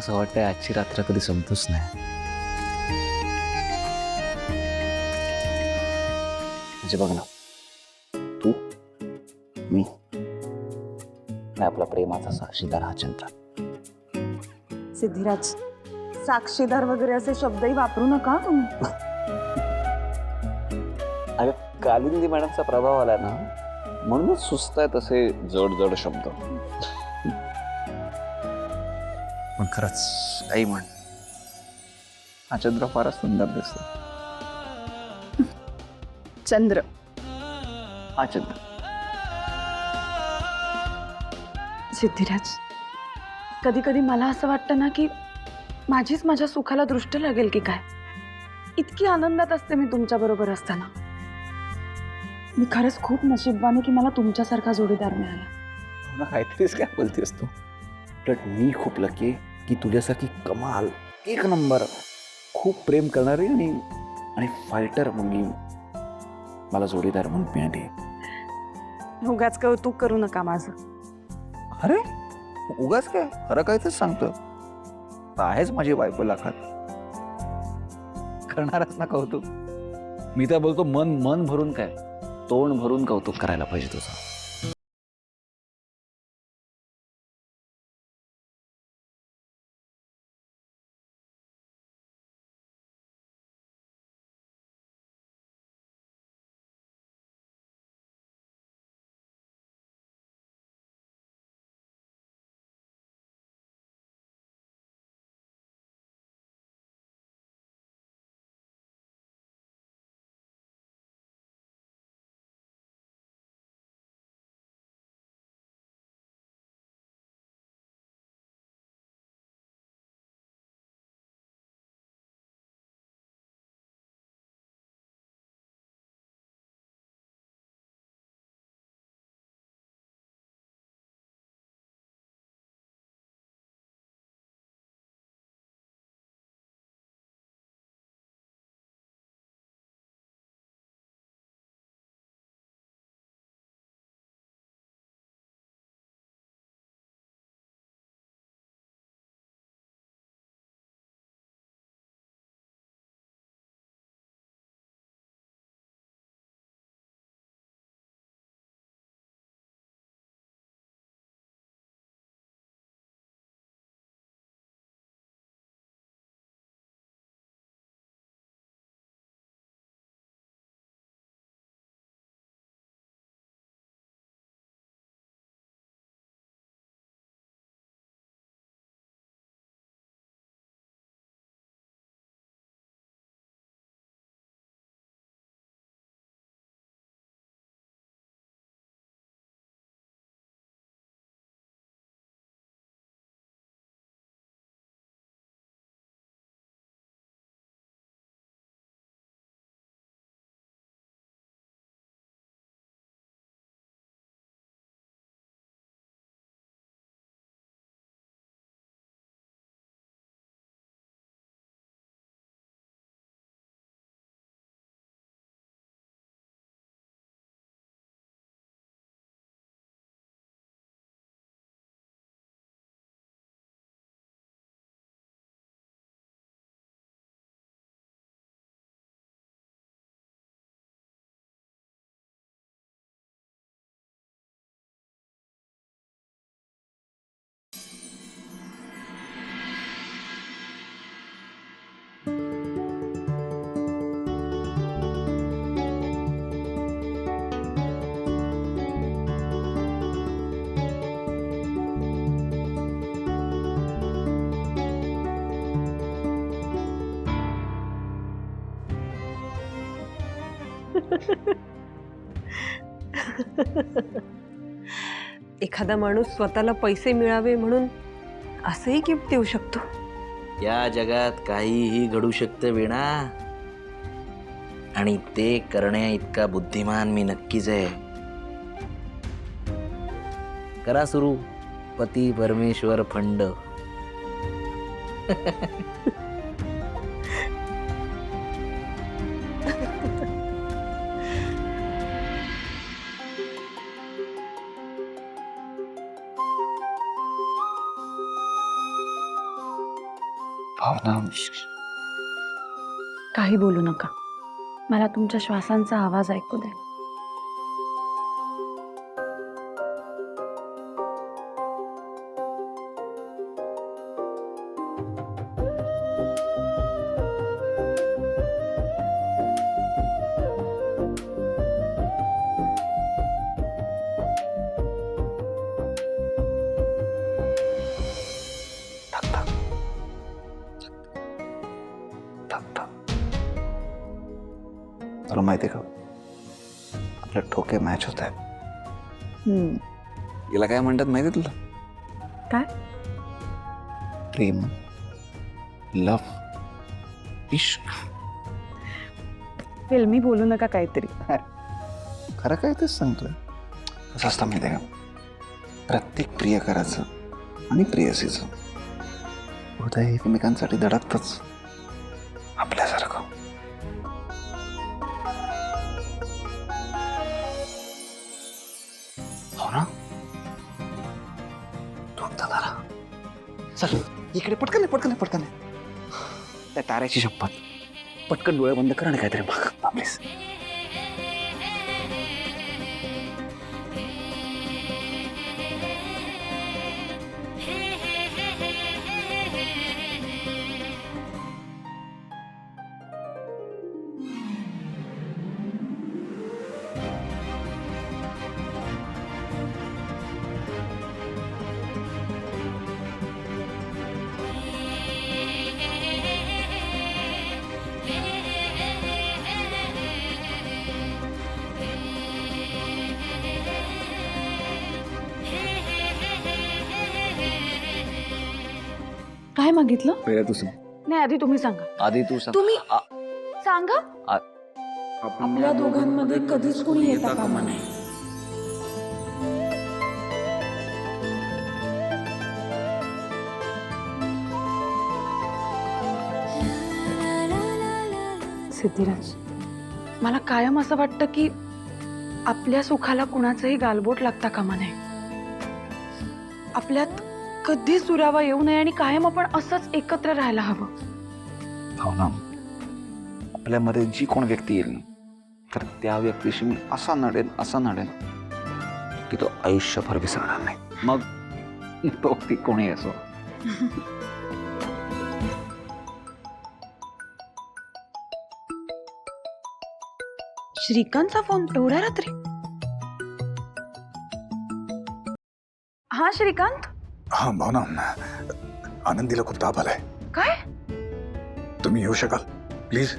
असं वाटतंय आजची रात्र कधी संपतच नाही. म्हणजे बघ ना, तू, मी आणि आपला प्रेमाचा साक्षीदार हा चंद्र. सिद्धिराज, साक्षीदार वगैरे असे शब्दही वापरू नका तुम्ही. अगं कालिंदी मॅडमचा प्रभाव आला ना, म्हणूनच सुचतायत असे जड जड शब्द. पण खरंच काही म्हण, हा चंद्र फारच सुंदर दिसतो. चंद्र. हा चंद्र. सिद्धिराज, कधी कधी मला असं वाटतं ना की माझीच माझ्या सुखाला दृष्ट लागेल की काय. इतकी आनंदात असते मी तुमच्या बरोबर असताना. मी खरंच खूप नशीबवान आहे की मला तुमच्यासारखा जोडीदार मिळाला. हो ना, काहीतरीच काय बोलतेस तू. उलट मी खूप लकी की तुझ्यासारखी कमाल, एक नंबर, खूप प्रेम करणारी आणि फायटर मुलगी मला जोडीदार म्हणून मिळाली. उगाच कौतुक करू नका माझं. अरे उगाच काय, खरं काय तर सांगतो. आहेच माझी बायको लाखात, करणारच ना कौतुक. मी तर बोलतो मन मन भरून काय, तोंड भरून कौतुक करायला पाहिजे तुझं. एखादा माणूस स्वतःला पैसे मिळावे म्हणून असंही गिफ्ट देऊ शकतो. या जगात काहीही घडू शकतं वीणा, आणि ते करण्या इतका बुद्धिमान मी नक्कीच आहे. करा सुरू पती परमेश्वर फंड. भावना काही बोलू नका. मला तुमच्या श्वासांचा आवाज ऐकू दे. धक धक धक धक. तुला माहिती का आपले ठोके मॅच होत आहेत. याला काय म्हणतात माहिती तुला? काय? प्रेम, लव, इश्क. फिल्मी बोलू नका काहीतरी. खरं काय तेच सांगतोय. कसं असतं माहिती का, प्रत्येक प्रियकराचं आणि प्रेयसीचं हृदय एकमेकांसाठी धडकतच आपल्यासारखं. हो ना? तू आता जरा चल इकडे पटकन आहे, पटकन आहे, पटकन आहे. त्या ताऱ्याची शपथ, पटकन डोळे बंद कर आणि काहीतरी बघ प्लीज. काय मागितलं? पहिला तू सांग. नाही, आधी तुम्ही सांगा. आधी तू सांग. तुम्ही आ- सांगा. आपल्या दोघांमध्ये कधीच कोणी येता कामा नये. सिद्धिराज, मला कायम असं वाटतं की आपल्या सुखाला कुणाचंही गालबोट लागता कामा नये. आपल्यात कधीच दुरावा येऊ नये आणि कायम आपण असंच एकत्र राहायला हवं. भावना, आपल्यामध्ये जी कोण व्यक्ती येईल तर त्या व्यक्तीशी मी असा नडेन की तो आयुष्यभर विसरणार नाही. मग तो ती कोणी असो. श्रीकांतचा फोन एवढ्या रात्री? हा श्रीकांत. हा भावना, आनंदीला खूप ताप आलाय. काय? तुम्ही येऊ शकाल प्लीज?